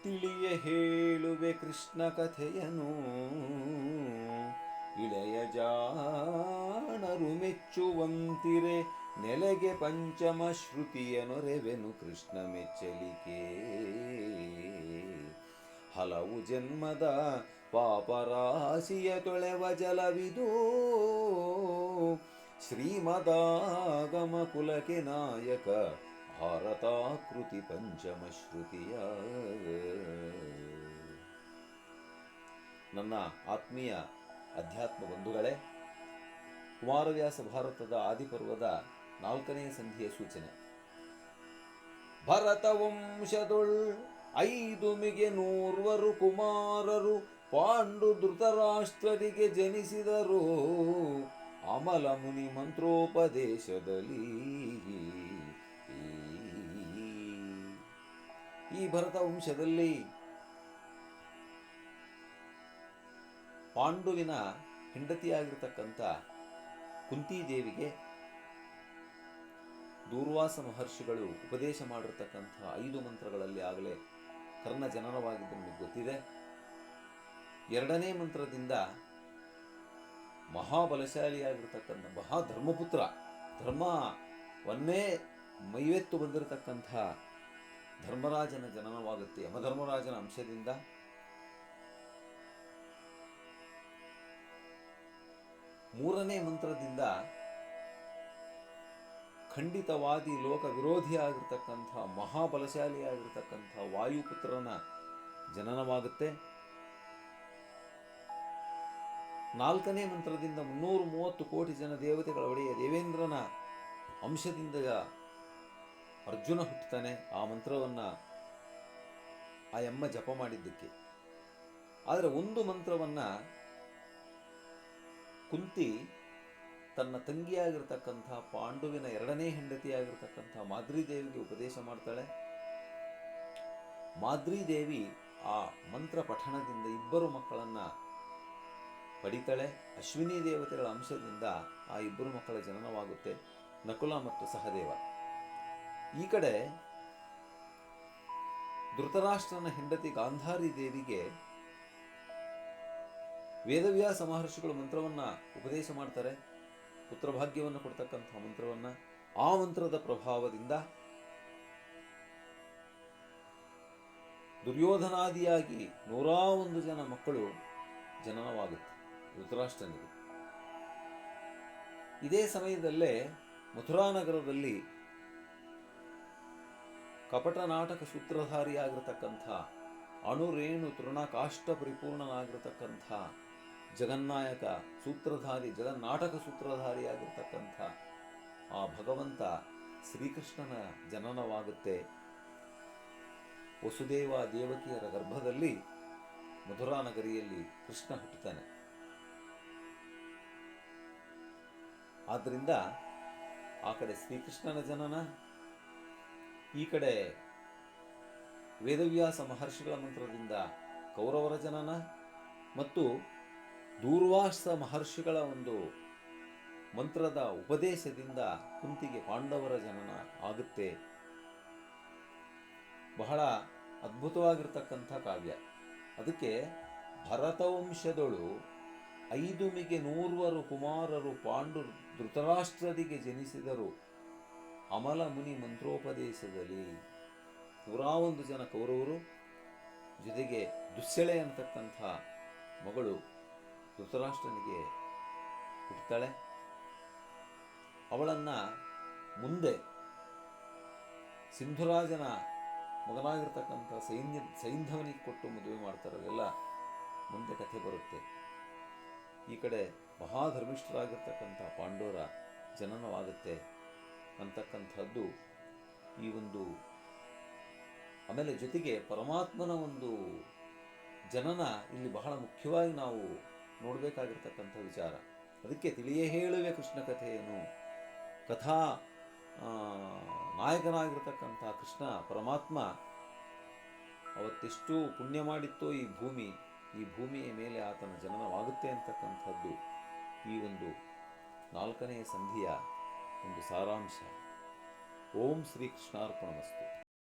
ತಿಳಿಯ ಹೇಳುವೆ ಕೃಷ್ಣ ಕಥೆಯನು, ಇಳೆಯ ಜಾಣರು ಮೆಚ್ಚುವಂತಿರೆ ನೆಲೆಗೆ ಪಂಚಮ ಶ್ರುತಿಯ ನೊರೆವೆನು ಕೃಷ್ಣ ಮೆಚ್ಚಲಿಕೆ. ಹಲವು ಜನ್ಮದ ಪಾಪರಾಶಿಯ ತೊಳೆವ ಜಲವಿದು, ಶ್ರೀಮದಾಗಮ ಕುಲಕ್ಕೆ ನಾಯಕ ಭಾರತಾಕೃತಿ ಪಂಚಮ ಶ್ರುತಿಯ. ನನ್ನ ಆತ್ಮೀಯ ಅಧ್ಯಾತ್ಮ ಬಂಧುಗಳೇ, ಕುಮಾರವ್ಯಾಸ ಭಾರತದ ಆದಿಪರ್ವದ 4ನೇ ಸಂಧಿಯ ಸೂಚನೆ. ಭರತ ವಂಶದೊಳ್ 5 ಮಿಗೆ 100 ಕುಮಾರರು ಪಾಂಡು ಧೃತರಾಷ್ಟ್ರರಿಗೆ ಜನಿಸಿದರು, ಅಮಲ ಮುನಿ ಮಂತ್ರೋಪದೇಶದಲ್ಲಿ. ಈ ಭರತ ವಂಶದಲ್ಲಿ ಪಾಂಡುವಿನ ಹೆಂಡತಿಯಾಗಿರ್ತಕ್ಕಂಥ ಕುಂತಿದೇವಿಗೆ ದೂರ್ವಾಸ ಮಹರ್ಷಿಗಳು ಉಪದೇಶ ಮಾಡಿರ್ತಕ್ಕಂಥ 5 ಮಂತ್ರಗಳಲ್ಲಿ ಆಗಲೇ ಕರ್ಣ ಜನನವಾಗಿದ್ದು ನಿಮಗೆ ಗೊತ್ತಿದೆ. 2ನೇ ಮಂತ್ರದಿಂದ ಮಹಾಬಲಶಾಲಿಯಾಗಿರ್ತಕ್ಕಂಥ ಮಹಾಧರ್ಮಪುತ್ರ, ಧರ್ಮವನ್ನೇ ಮೈವೆತ್ತು ಬಂದಿರತಕ್ಕಂಥ ಧರ್ಮರಾಜನ ಜನನವಾಗುತ್ತೆ. ಯಮಧರ್ಮರಾಜನ ಅಂಶದಿಂದ. 3ನೇ ಮಂತ್ರದಿಂದ ಖಂಡಿತವಾದಿ ಲೋಕ ವಿರೋಧಿಯಾಗಿರ್ತಕ್ಕಂಥ ಮಹಾಬಲಶಾಲಿಯಾಗಿರ್ತಕ್ಕಂಥ ವಾಯುಪುತ್ರನ ಜನನವಾಗುತ್ತೆ. 4ನೇ ಮಂತ್ರದಿಂದ 330 ಕೋಟಿ ಜನ ದೇವತೆಗಳ ಒಡೆಯ ದೇವೇಂದ್ರನ ಅಂಶದಿಂದ ಅರ್ಜುನ ಹುಟ್ಟುತ್ತಾನೆ. ಆ ಮಂತ್ರವನ್ನು ಆ ಯಮ್ಮ ಜಪ ಮಾಡಿದ್ದಕ್ಕೆ. ಆದರೆ ಒಂದು ಮಂತ್ರವನ್ನು ಕುಂತಿ ತನ್ನ ತಂಗಿಯಾಗಿರ್ತಕ್ಕಂಥ ಪಾಂಡುವಿನ 2ನೇ ಹೆಂಡತಿಯಾಗಿರ್ತಕ್ಕಂಥ ಮಾದ್ರಿದೇವಿಗೆ ಉಪದೇಶ ಮಾಡ್ತಾಳೆ. ಮಾದ್ರಿದೇವಿ ಆ ಮಂತ್ರ ಪಠಣದಿಂದ 2 ಮಕ್ಕಳನ್ನು ಪಡಿತಾಳೆ. ಅಶ್ವಿನಿ ದೇವತೆಗಳ ಅಂಶದಿಂದ ಆ 2 ಮಕ್ಕಳ ಜನನವಾಗುತ್ತೆ, ನಕುಲ ಮತ್ತು ಸಹದೇವ. ಈ ಕಡೆ ಧೃತರಾಷ್ಟ್ರನ ಹೆಂಡತಿ ಗಾಂಧಾರಿ ದೇವಿಗೆ ವೇದವ್ಯಾಸ ಮಹರ್ಷಿಗಳು ಮಂತ್ರವನ್ನು ಉಪದೇಶ ಮಾಡ್ತಾರೆ, ಪುತ್ರಭಾಗ್ಯವನ್ನು ಕೊಡ್ತಕ್ಕಂಥ ಮಂತ್ರವನ್ನು. ಆ ಮಂತ್ರದ ಪ್ರಭಾವದಿಂದ ದುರ್ಯೋಧನಾದಿಯಾಗಿ 101 ಜನ ಮಕ್ಕಳು ಜನನವಾಗುತ್ತೆ ಧೃತರಾಷ್ಟ್ರನಿಗೆ. ಇದೇ ಸಮಯದಲ್ಲೇ ಮಥುರಾನಗರದಲ್ಲಿ ಕಪಟ ನಾಟಕ ಸೂತ್ರಧಾರಿಯಾಗಿರ್ತಕ್ಕಂಥ ಅಣುರೇಣು ತೃಣಕಾಷ್ಟ ಪರಿಪೂರ್ಣನಾಗಿರ್ತಕ್ಕಂಥ ಜಗನ್ನಾಯಕ ಸೂತ್ರಧಾರಿ, ಜಗನ್ನಾಟಕ ಸೂತ್ರಧಾರಿಯಾಗಿರ್ತಕ್ಕಂಥ ಆ ಭಗವಂತ ಶ್ರೀಕೃಷ್ಣನ ಜನನವಾಗುತ್ತೆ. ವಸುದೇವ ದೇವಕಿಯರ ಗರ್ಭದಲ್ಲಿ ಮಧುರಾನಗರಿಯಲ್ಲಿ ಕೃಷ್ಣ ಹುಟ್ಟುತ್ತಾನೆ. ಆದ್ದರಿಂದ ಆ ಕಡೆ ಶ್ರೀಕೃಷ್ಣನ ಜನನ, ಈ ಕಡೆ ವೇದವ್ಯಾಸ ಮಹರ್ಷಿಗಳ ಮಂತ್ರದಿಂದ ಕೌರವರ ಜನನ ಮತ್ತು ದೂರ್ವಾಸ ಮಹರ್ಷಿಗಳ ಒಂದು ಮಂತ್ರದ ಉಪದೇಶದಿಂದ ಕುಂತಿಗೆ ಪಾಂಡವರ ಜನನ ಆಗುತ್ತೆ. ಬಹಳ ಅದ್ಭುತವಾಗಿರ್ತಕ್ಕಂಥ ಕಾವ್ಯ. ಅದಕ್ಕೆ ಭರತವಂಶದೊಳು 5 ಮಿಗೆ 100 ಕುಮಾರರು ಪಾಂಡು ಧೃತರಾಷ್ಟ್ರರಿಗೆ ಜನಿಸಿದರು, ಅಮಲ ಮುನಿ ಮಂತ್ರೋಪದೇಶದಲ್ಲಿ. 101 ಜನ ಕೌರವರು, ಜೊತೆಗೆ ದುಶ್ಯಳೆ ಅಂತಕ್ಕಂಥ ಮಗಳು ಧೃತರಾಷ್ಟ್ರನಿಗೆ ಹುಟ್ಟುತ್ತಾಳೆ. ಅವಳನ್ನು ಮುಂದೆ ಸಿಂಧುರಾಜನ ಮಗನಾಗಿರ್ತಕ್ಕಂಥ ಸೈಂಧವನಿಗೆ ಕೊಟ್ಟು ಮದುವೆ ಮಾಡ್ತಾರೆ. ಅದೆಲ್ಲ ಮುಂದೆ ಕಥೆ ಬರುತ್ತೆ. ಈ ಕಡೆ ಮಹಾಧರ್ಮಿಷ್ಠರಾಗಿರ್ತಕ್ಕಂಥ ಪಾಂಡವರ ಜನನವಾಗುತ್ತೆ ಅಂತಕ್ಕಂಥದ್ದು ಈ ಒಂದು. ಆಮೇಲೆ ಜೊತೆಗೆ ಪರಮಾತ್ಮನ ಒಂದು ಜನನ ಇಲ್ಲಿ ಬಹಳ ಮುಖ್ಯವಾಗಿ ನಾವು ನೋಡಬೇಕಾಗಿರ್ತಕ್ಕಂಥ ವಿಚಾರ. ಅದಕ್ಕೆ ತಿಳಿಯೇ ಹೇಳುವೆ ಕೃಷ್ಣ ಕಥೆಯನ್ನು. ಕಥಾ ನಾಯಕನಾಗಿರ್ತಕ್ಕಂಥ ಕೃಷ್ಣ ಪರಮಾತ್ಮ ಅವತ್ತೆಷ್ಟು ಪುಣ್ಯ ಮಾಡಿತ್ತೋ ಈ ಭೂಮಿಯ ಮೇಲೆ ಆತನ ಜನನವಾಗುತ್ತೆ ಅಂತಕ್ಕಂಥದ್ದು ಈ ಒಂದು 4ನೇ ಸಂಧಿಯ ಒಂದು ಸಾರಾಂಶ. ಓಂ ಶ್ರೀ ಕೃಷ್ಣಾರ್ಪಣಮಸ್ತು.